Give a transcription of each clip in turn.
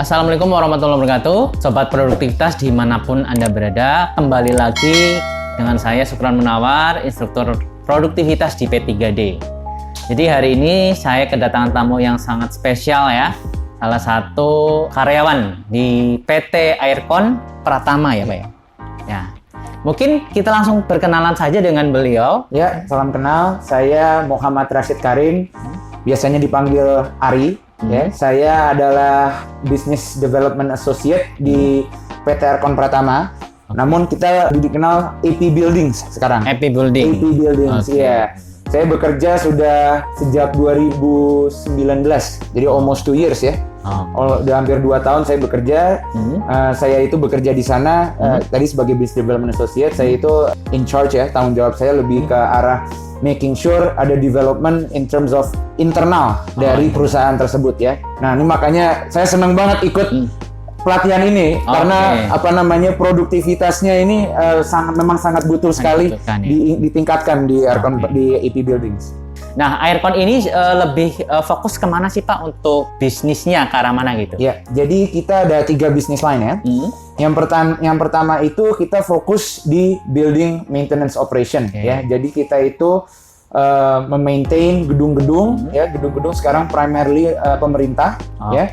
Assalamualaikum warahmatullahi wabarakatuh. Sobat produktivitas dimanapun Anda berada, kembali lagi dengan saya Sukron Munawar, instruktur produktivitas di P3D. Jadi hari ini saya kedatangan tamu yang sangat spesial ya. Salah satu karyawan di PT Aircon Pratama ya Pak ya. Ya. Mungkin kita langsung berkenalan saja dengan beliau. Ya, salam kenal. Saya Muhammad Rashid Karim. Biasanya dipanggil Ari. Ya, saya adalah Business Development Associate di PT Aircon Pratama. Namun kita dikenal AP Buildings sekarang. AP Building. AP Buildings, iya. Saya bekerja sudah sejak 2019, jadi almost 2 years ya. Udah hampir 2 tahun saya bekerja. Saya itu bekerja di sana tadi sebagai Business Development Associate. Saya itu in charge ya, tanggung jawab saya lebih ke arah making sure ada development in terms of internal dari perusahaan tersebut ya. Nah ini makanya saya senang banget ikut pelatihan ini karena produktivitasnya ini memang sangat butuh sekali ditingkatkan di Aircon di AP Buildings. Nah, Aircon ini lebih fokus kemana sih Pak untuk bisnisnya, ke arah mana gitu? Ya, jadi kita ada 3 bisnis line ya. Yang pertama itu kita fokus di building maintenance operation ya. Jadi kita itu memaintain gedung-gedung ya, gedung-gedung sekarang primarily pemerintah ya.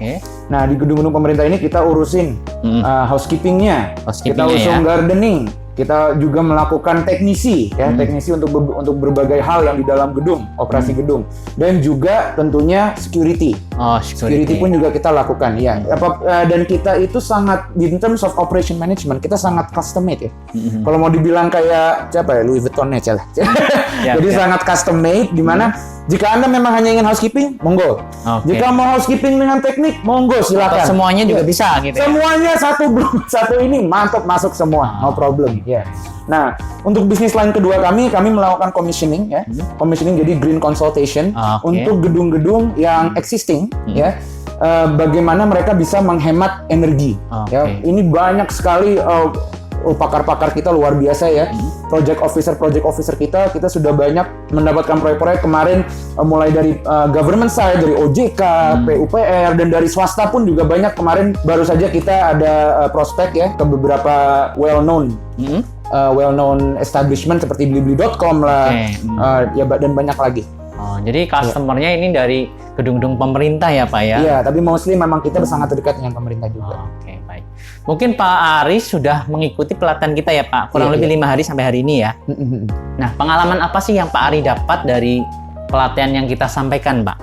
Nah, di gedung-gedung pemerintah ini kita urusin housekeepingnya, kita urusin gardening. Kita juga melakukan teknisi ya, teknisi untuk berbagai hal yang di dalam gedung, operasi gedung, dan juga tentunya security. Security pun juga kita lakukan ya. Dan kita itu sangat in terms of operation management kita sangat custom made ya. Kalau mau dibilang kayak siapa ya, Louis Vuitton ya lah. Jadi sangat custom made di mana jika Anda memang hanya ingin housekeeping, monggo. Jika mau housekeeping dengan teknik, monggo silakan. Atau semuanya juga bisa gitu. Semuanya satu ini mantap, masuk semua, no problem. Ya. Nah, untuk bisnis line kedua kami melakukan commissioning ya. Commissioning jadi green consultation untuk gedung-gedung yang existing ya. Bagaimana mereka bisa menghemat energi ya. Ini banyak sekali pakar-pakar kita luar biasa ya. Project officer kita sudah banyak mendapatkan proyek-proyek kemarin mulai dari government side, dari OJK, PUPR, dan dari swasta pun juga banyak. Kemarin baru saja kita ada prospek ya ke beberapa well-known establishment seperti blibli.com lah, ya dan banyak lagi. Jadi customer-nya ini dari gedung-gedung pemerintah ya Pak ya? Iya, tapi mostly memang kita sangat dekat dengan pemerintah juga. Oke, baik. Mungkin Pak Aris sudah mengikuti pelatihan kita ya Pak, kurang lebih 5 hari sampai hari ini ya. Nah, pengalaman apa sih yang Pak Ari dapat dari pelatihan yang kita sampaikan Pak?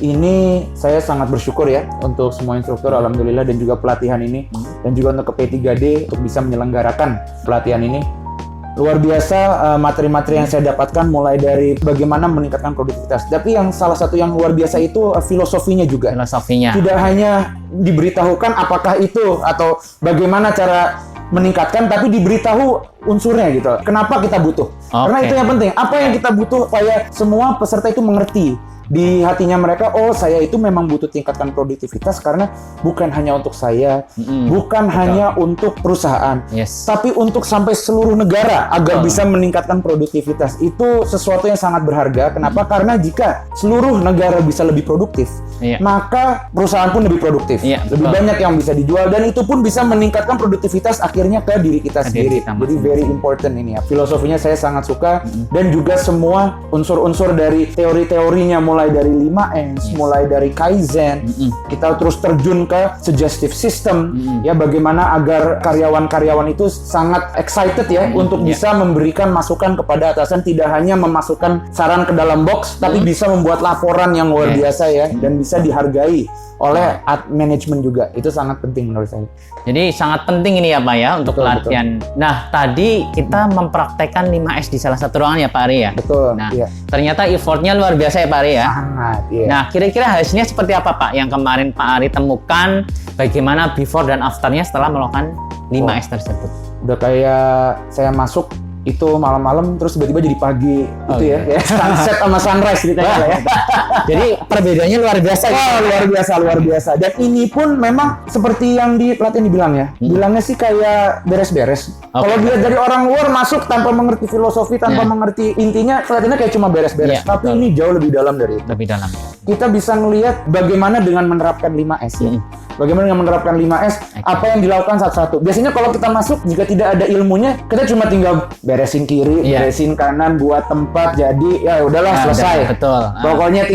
Ini saya sangat bersyukur ya untuk semua instruktur, alhamdulillah, dan juga pelatihan ini, dan juga untuk ke P3D untuk bisa menyelenggarakan pelatihan ini. Luar biasa materi-materi yang saya dapatkan, mulai dari bagaimana meningkatkan produktivitas. Tapi yang salah satu yang luar biasa itu filosofinya juga. Filosofinya. Tidak hanya diberitahukan apakah itu atau bagaimana cara meningkatkan, tapi diberitahu unsurnya gitu. Kenapa kita butuh? Karena itu yang penting. Apa yang kita butuh supaya semua peserta itu mengerti di hatinya mereka, oh saya itu memang butuh tingkatkan produktivitas karena bukan hanya untuk saya, bukan hanya untuk perusahaan, tapi untuk sampai seluruh negara agar bisa meningkatkan produktivitas. Itu sesuatu yang sangat berharga. Kenapa? Karena jika seluruh negara bisa lebih produktif, maka perusahaan pun lebih produktif. Lebih banyak yang bisa dijual, dan itu pun bisa meningkatkan produktivitas akhirnya ke diri kita sendiri. Jadi very important ini ya. Filosofinya saya sangat suka, dan juga semua unsur-unsur dari teori-teorinya, mulai dari 5S, mulai dari Kaizen, kita terus terjun ke suggestive system, ya bagaimana agar karyawan-karyawan itu sangat excited ya untuk bisa memberikan masukan kepada atasan, tidak hanya memasukkan saran ke dalam box, tapi bisa membuat laporan yang luar biasa ya, dan bisa dihargai oleh manajemen juga. Itu sangat penting menurut saya. Jadi sangat penting ini ya Pak ya untuk pelatihan. Nah, tadi kita mempraktekkan 5S di salah satu ruangan ya Pak Ari ya? Betul. Nah, ternyata effortnya luar biasa ya Pak Ari ya? Sangat, Nah, kira-kira hasilnya seperti apa Pak yang kemarin Pak Ari temukan? Bagaimana before dan afternya setelah melakukan 5S tersebut? Udah kayak saya masuk itu malam-malam terus tiba-tiba jadi pagi gitu ya. Sunset sama sunrise gitu ya. Jadi perbedaannya luar biasa. Luar biasa. Dan ini pun memang seperti yang di pelatihan dibilang ya. Bilangnya sih kayak beres-beres. Kalau dia dari orang luar masuk tanpa mengerti filosofi, tanpa mengerti intinya, kelihatannya kayak cuma beres-beres. Tapi ini jauh lebih dalam dari itu. Lebih dalam. kita bisa ngelihat bagaimana dengan menerapkan 5S ya. Bagaimana dengan menerapkan 5S, apa yang dilakukan satu-satu. Biasanya kalau kita masuk, jika tidak ada ilmunya, kita cuma tinggal beresin kiri, beresin kanan, buat tempat, jadi ya udahlah selesai. Betul. Pokoknya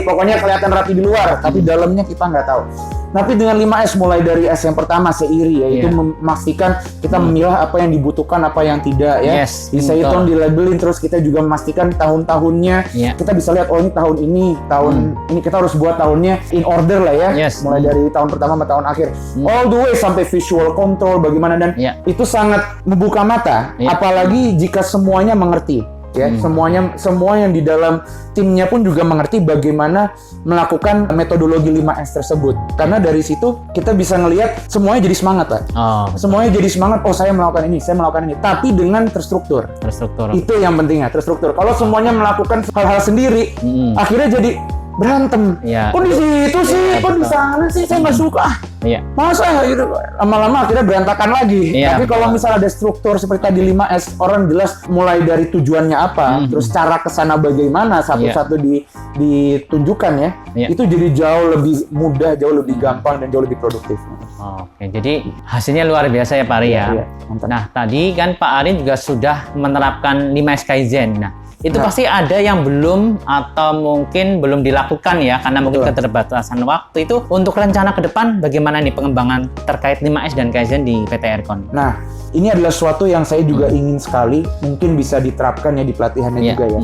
pokoknya kelihatan rapi di luar, tapi dalamnya kita nggak tahu. Tapi dengan 5S mulai dari S yang pertama seiri, yaitu memastikan kita memilah apa yang dibutuhkan, apa yang tidak ya. Bisa hitung, dilabelin, terus kita juga memastikan tahun-tahunnya. Kita bisa lihat ini tahun ini kita harus buat tahunnya in order lah ya. Mulai dari tahun pertama sampai tahun akhir. All the way sampai visual control bagaimana, dan itu sangat membuka mata, apalagi jika semuanya mengerti. Ya, semua yang di dalam timnya pun juga mengerti bagaimana melakukan metodologi 5S tersebut. Karena dari situ kita bisa ngelihat semuanya jadi semangat, Pak. Semuanya jadi semangat, saya melakukan ini, saya melakukan ini, tapi dengan terstruktur. Itu yang pentingnya, terstruktur. Kalau semuanya melakukan hal-hal sendiri, akhirnya jadi berantem. Kok di situ sih, kok di sana sih, saya nggak suka. Masa gitu, lama-lama akhirnya berantakan lagi. Tapi kalau misalnya ada struktur seperti tadi 5S, orang jelas mulai dari tujuannya apa, terus cara kesana bagaimana, satu-satu ditunjukkan ya. Itu jadi jauh lebih mudah, jauh lebih gampang, dan jauh lebih produktif. Oke, jadi hasilnya luar biasa ya Pak Ari ya. Nah, tadi kan Pak Ari juga sudah menerapkan 5S Kaizen. Nah, itu pasti ada yang belum atau mungkin belum dilakukan ya, karena mungkin keterbatasan waktu. Itu untuk rencana ke depan bagaimana nih pengembangan terkait 5S dan Kaizen di PT Aircon? Nah, ini adalah suatu yang saya juga ingin sekali mungkin bisa diterapkan ya di pelatihannya juga ya.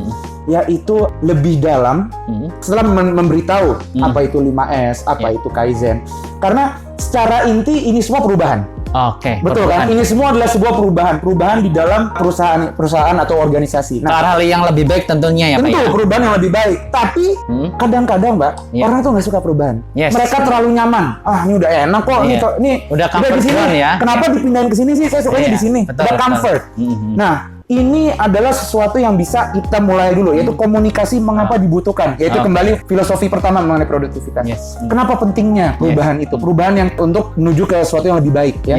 Yaitu lebih dalam setelah memberitahu apa itu 5S, apa itu Kaizen. Karena secara inti ini semua perubahan. Betul kan? Ini semua adalah sebuah perubahan di dalam perusahaan atau organisasi. Nah, hal yang lebih baik tentunya ya Pak. Tentu perubahan yang lebih baik. Tapi kadang-kadang Mbak, orang tuh nggak suka perubahan. Mereka terlalu nyaman. Ini udah enak kok. Ini udah di sini ya. Kenapa dipindahin ke sini sih? Saya sukanya di sini. Udah comfort. Nah, ini adalah sesuatu yang bisa kita mulai dulu, yaitu komunikasi mengapa dibutuhkan, yaitu kembali filosofi pertama mengenai produktivitas. Kenapa pentingnya perubahan itu? Perubahan yang untuk menuju ke sesuatu yang lebih baik ya.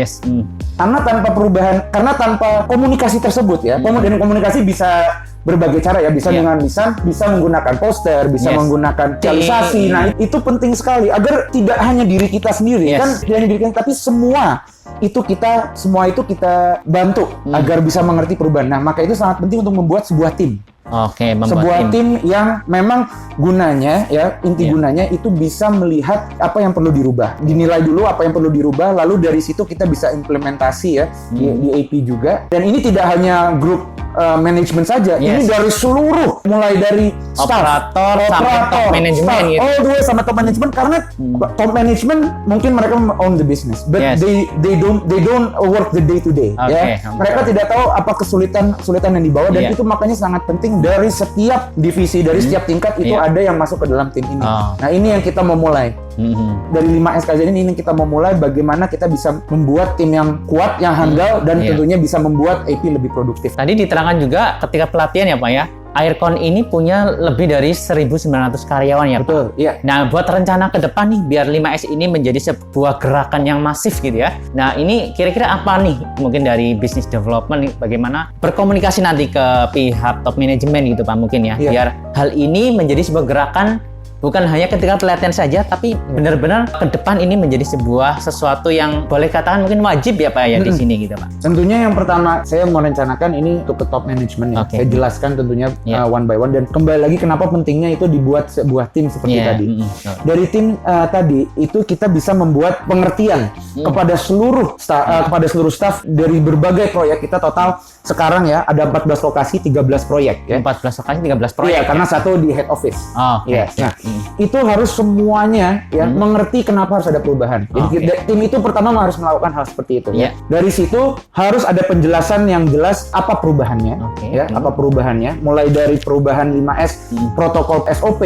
Karena tanpa komunikasi tersebut ya, dan komunikasi bisa berbagai cara ya, bisa dengan lisan, bisa menggunakan poster, bisa menggunakan visualisasi. Nah, itu penting sekali agar tidak hanya diri kita sendiri kan, tidak hanya diri kita, tapi semua itu kita bantu agar bisa mengerti perubahan. Nah, maka itu sangat penting untuk membuat sebuah tim. Sebuah tim yang memang gunanya ya, inti gunanya itu bisa melihat apa yang perlu dirubah, dinilai dulu apa yang perlu dirubah, lalu dari situ kita bisa implementasi ya di AP juga. Dan ini tidak hanya grup manajemen saja, ini dari seluruh, mulai dari operator sampai top manajemen gitu. All the way sama top manajemen, karena top manajemen mungkin mereka own the business, but they don't work the day to day ya. Mereka tidak tahu apa kesulitan yang dibawa, dan itu makanya sangat penting dari setiap divisi, dari setiap tingkat itu ada yang masuk ke dalam tim ini. Nah, ini yang kita mau mulai. Dari 5S Kaizen ini kita mau mulai bagaimana kita bisa membuat tim yang kuat, yang handal, dan tentunya bisa membuat AP lebih produktif. Tadi diterangkan juga ketika pelatihan ya Pak ya, Aircon ini punya lebih dari 1.900 karyawan ya Pak. Betul, iya. Nah, buat rencana ke depan nih, biar 5S ini menjadi sebuah gerakan yang masif gitu ya. Nah, ini kira-kira apa nih mungkin dari business development nih, bagaimana berkomunikasi nanti ke pihak top manajemen gitu Pak mungkin ya, biar hal ini menjadi sebuah gerakan bukan hanya ketika pelatihan saja, tapi benar-benar ke depan ini menjadi sebuah sesuatu yang boleh katakan mungkin wajib ya Pak ya di sini gitu Pak. Tentunya yang pertama saya mau rencanakan ini untuk ke top management ya. Saya jelaskan tentunya one by one, dan kembali lagi kenapa pentingnya itu dibuat sebuah tim seperti tadi. Dari tim tadi itu kita bisa membuat pengertian kepada seluruh staff dari berbagai proyek. Kita total sekarang ya ada 14 lokasi, 13 proyek ya. 14 lokasi, 13 proyek. Karena satu di head office. Nah, itu harus semuanya ya mengerti kenapa harus ada perubahan. Jadi tim itu pertama harus melakukan hal seperti itu. Dari situ harus ada penjelasan yang jelas apa perubahannya, apa perubahannya. Mulai dari perubahan 5S, protokol SOP,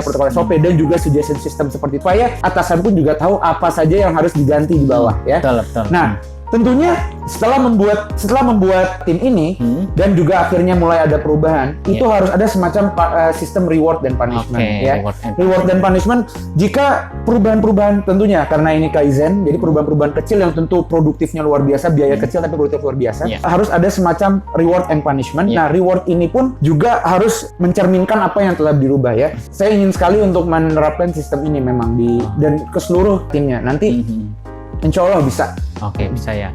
protokol SOP, dan juga suggestion system seperti itu. Supaya atasan pun juga tahu apa saja yang harus diganti di bawah ya. Betul. Nah, tentunya setelah membuat tim ini dan juga akhirnya mulai ada perubahan, itu harus ada semacam sistem reward dan punishment ya. Reward dan punishment jika perubahan-perubahan tentunya karena ini Kaizen, jadi perubahan-perubahan kecil yang tentu produktifnya luar biasa, biaya kecil tapi produktif luar biasa, harus ada semacam reward and punishment. Nah, reward ini pun juga harus mencerminkan apa yang telah dirubah ya. Saya ingin sekali untuk menerapkan sistem ini memang dan ke seluruh timnya. Nanti insya Allah bisa. Oke, bisa ya.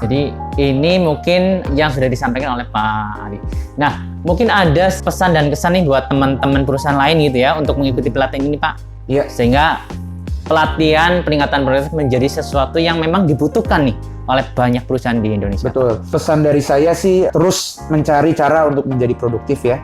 Jadi ini mungkin yang sudah disampaikan oleh Pak Ari. Nah, mungkin ada pesan dan kesan nih buat teman-teman perusahaan lain gitu ya untuk mengikuti pelatihan ini, Pak. Iya. Sehingga pelatihan peningkatan produktivitas menjadi sesuatu yang memang dibutuhkan nih oleh banyak perusahaan di Indonesia. Betul. Pesan dari saya sih terus mencari cara untuk menjadi produktif ya.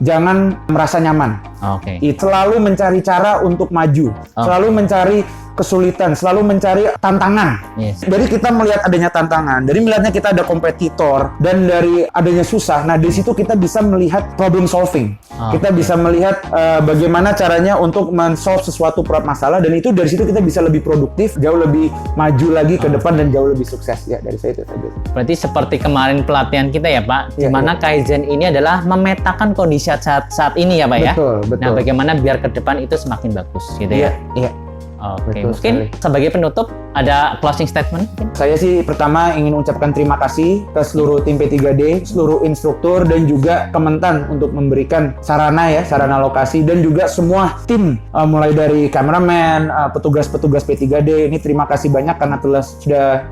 Jangan merasa nyaman. Oke. Selalu mencari cara untuk maju. Selalu mencari kesulitan, selalu mencari tantangan. Yes. Dari kita melihat adanya tantangan, dari melihatnya kita ada kompetitor, dan dari adanya susah. Nah, di situ kita bisa melihat problem solving. Kita bisa melihat bagaimana caranya untuk men-solve sesuatu masalah, dan itu dari situ kita bisa lebih produktif, jauh lebih maju lagi ke depan dan jauh lebih sukses. Ya, dari saya itu saja. Berarti seperti kemarin pelatihan kita ya, Pak, di mana Kaizen ini adalah memetakan kondisi saat ini ya, Pak ya. Betul. Nah, bagaimana biar ke depan itu semakin bagus gitu ya. Iya. Oke, Betul mungkin sekali. sebagai penutup ada closing statement mungkin? Saya sih pertama ingin ucapkan terima kasih ke seluruh tim P3D, seluruh instruktur dan juga Kementan untuk memberikan sarana lokasi dan juga semua tim mulai dari kameramen, petugas-petugas P3D. Ini terima kasih banyak karena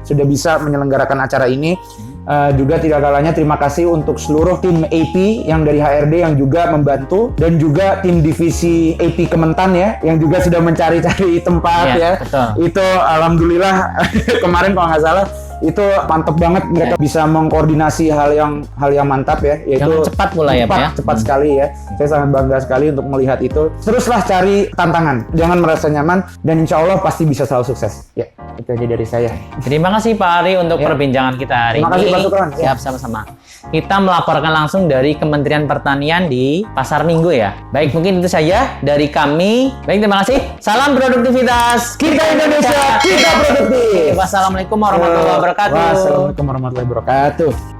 sudah bisa menyelenggarakan acara ini. Juga tidak kalanya terima kasih untuk seluruh tim AP yang dari HRD yang juga membantu dan juga tim divisi AP Kementan ya yang juga sudah mencari-cari tempat ya. Betul. Itu alhamdulillah kemarin kalau nggak salah itu mantep banget mereka bisa mengkoordinasi hal yang mantap ya, yaitu yang cepat pula ya, Pak ya. Cepat sekali ya. Saya sangat bangga sekali untuk melihat itu. Teruslah cari tantangan, jangan merasa nyaman dan insya Allah pasti bisa selalu sukses. Ya, itu aja dari saya. Terima kasih Pak Ari untuk perbincangan kita hari Terima kasih, ini. Pak Sukron. Siap, sama-sama. Kita melaporkan langsung dari Kementerian Pertanian di Pasar Minggu ya. Baik, mungkin itu saja dari kami. Baik, terima kasih. Salam produktivitas. Kita Indonesia, kita produktif. Wassalamualaikum warahmatullahi wabarakatuh. Wassalamualaikum warahmatullahi wabarakatuh.